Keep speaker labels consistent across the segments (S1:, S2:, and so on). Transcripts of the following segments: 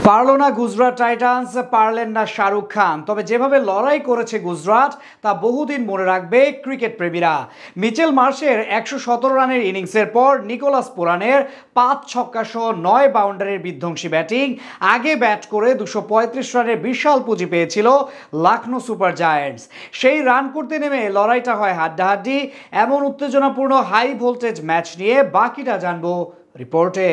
S1: পারল না গুজরাট টাইটান্স, পারলেন না শাহরুখ খান। তবে যেভাবে লড়াই করেছে গুজরাট তা বহুদিন মনে রাখবে ক্রিকেট প্রেমীরা। মিচেল মার্শের ১১৭ রানের ইনিংসের পর নিকোলাস পুরানের ৫ ছক্কা সহ ৯ বাউন্ডারির বিধ্বংসী ব্যাটিং, আগে ব্যাট করে ২৩৫ রানের বিশাল পুঁজি পেয়েছিল লখনৌ সুপার জায়ান্টস। সেই রান করতে নেমে লড়াইটা হয় হাড্ডাহাড্ডি। এমন উত্তেজনাপূর্ণ হাই ভোল্টেজ ম্যাচ নিয়ে বাকিটা জানবো রিপোর্টে।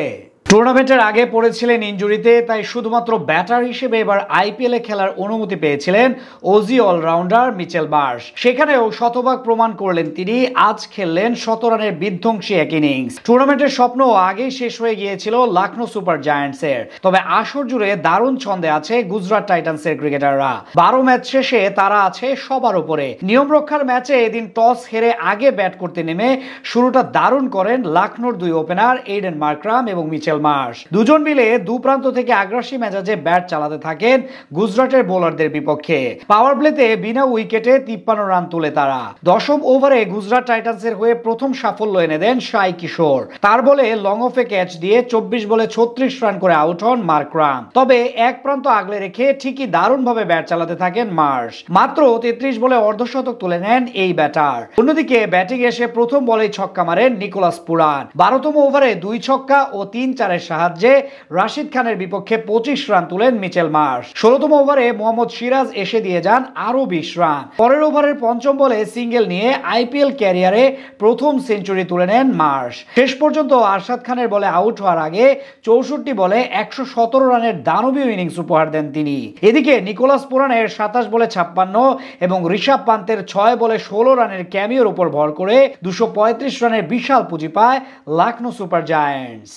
S1: টুর্নামেন্টের আগে পড়েছিলেন ইনজুরিতে, তাই শুধুমাত্র ব্যাটার হিসেবে এবার আইপিএলে খেলার অনুমতি পেয়েছিলেন অজি অলরাউন্ডার মিচেল মার্শ। সেখানেও শতভাগ প্রমাণ করলেন তিনি। আজ খেললেন ১৭ রানের বিধ্বংসী এক ইনিংস। টুর্নামেন্টের স্বপ্ন আগেই শেষ হয়ে গিয়েছিল লখনৌ সুপার জায়ান্টসের। তবে আসর জুড়ে দারুণ ছন্দে আছে গুজরাট টাইটান্সের ক্রিকেটাররা। ১২ ম্যাচ শেষে তারা আছে সবার উপরে। নিয়ম রক্ষার ম্যাচে এদিন টস হেরে আগে ব্যাট করতে নেমে শুরুটা দারুণ করেন লখনৌর দুই ওপেনার এইডেন মার্করাম এবং মিচেল মার্শ। দুজন মিলে দুপ্রান্ত থেকে আগ্রাসী মেজাজে ব্যাট চালাতে থাকেন গুজরাটের বোলারদের বিপক্ষে। পাওয়ার প্লেতে বিনা উইকেটে ৫৩ রান তুলে তারা। দশম ওভারে গুজরাট টাইটান্সের হয়ে প্রথম সাফল্য এনে দেন সাই কিশোর। তার বলে লং অফে ক্যাচ দিয়ে ২৪ বলে ৩৬ রান করে আউট হন মার্করাম। তবে এক প্রান্ত আগলে রেখে ঠিকই দারুণভাবে ব্যাট চালাতে থাকেন মার্শ। মাত্র ৩৩ বলে অর্ধশতক তুলে নেন এই ব্যাটার। অন্যদিকে ব্যাটিং এসে প্রথম বলেই ছক্কা মারেন নিকোলাস পুরান। ১২তম ওভারে ২ ছক্কা ও ৩-৪ সাহায্যে রাশিদ খানের বিপক্ষে ২৫ রান তুলেন মিচেল মার্শ। ১৬তম ওভারে মোহাম্মদ সিরাজ এসে দিয়ে যান আরো ২০ রান। পরের ওভারের পঞ্চম বলে সিঙ্গেল নিয়ে আইপিএল ক্যারিয়ারে প্রথম সেঞ্চুরি তুলে নেন মার্শ। শেষ পর্যন্ত আরশাদ খানের বলে আউট হওয়ার আগে ৬৪ বলে ১১৭ রানের দানবীয় ইনিংস উপহার দেন তিনি। এদিকে নিকোলাস পুরানের ২৭ বলে ৫৬ এবং ঋষভ পান্তের ৬ বলে ১৬ রানের ক্যামিওর উপর ভর করে ২৩৫ রানের বিশাল পুঁজি পায় লখনৌ সুপার জায়ান্টস।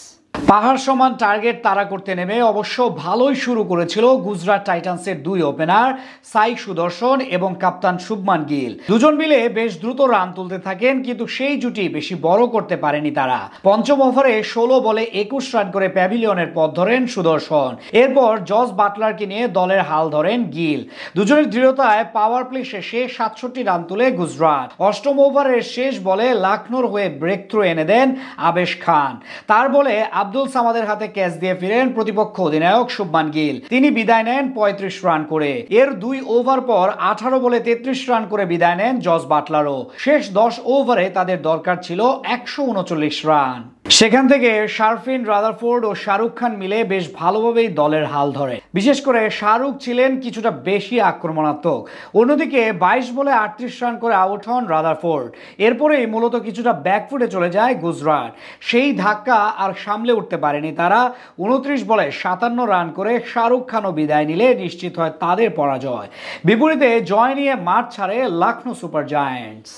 S1: পাহাড় সমান টার্গেট তাড়া করতে নেমে অবশ্য ভালোই শুরু করেছিল গুজরাট টাইটান্সের দুই ওপেনার সাই সুদর্শন এবং কাপ্তান শুভমান গিল। দুজন মিলে বেশ দ্রুত রান তুলতে থাকেন, কিন্তু সেই জুটি বেশি বড় করতে পারেনি তারা। পঞ্চম ওভারে ১৬ বলে ২১ রান করে প্যাভিলিয়নের পথ ধরেন সুদর্শন। এরপর জস বাটলারকে নিয়ে দলের হাল ধরেন গিল। দুজনের দৃঢ়তায় পাওয়ার প্লে শেষে ৬৭ রান তুলে গুজরাট। অষ্টম ওভারের শেষ বলে লখনৌর হয়ে ব্রেক থ্রু এনে দেন আবেশ খান। তার বলে আব্দুল সামাদের হাতে ক্যাচ দিয়ে ফিরেন প্রতিপক্ষ অধিনায়ক শুভমান গিল। তিনি বিদায় নেন ৩৫ রান করে। এর ২ ওভার পর ১৮ বলে ৩৩ রান করে বিদায় নেন জস বাটলারও। শেষ ১০ ওভারে তাদের দরকার ছিল ১৩৯ রান। সেখান থেকে শারফিন, রাদারফোর্ড ও শাহরুখ খান মিলে বেশ ভালোভাবেই দলের হাল ধরে। বিশেষ করে শাহরুখ ছিলেন কিছুটা বেশি আক্রমণাত্মক। অন্যদিকে ২২ বলে ৩৮ রান করে আউট হন রাদারফোর্ড। এরপরেই মূলত কিছুটা ব্যাকফুটে চলে যায় গুজরাট। সেই ধাক্কা আর সামলে উঠতে পারেনি তারা। ২৯ বলে ৫৭ রান করে শাহরুখ খানও বিদায় নিলে নিশ্চিত হয় তাদের পরাজয়। বিপরীতে জয় নিয়ে মাঠ ছাড়ে লখনৌ সুপার জায়ান্টস।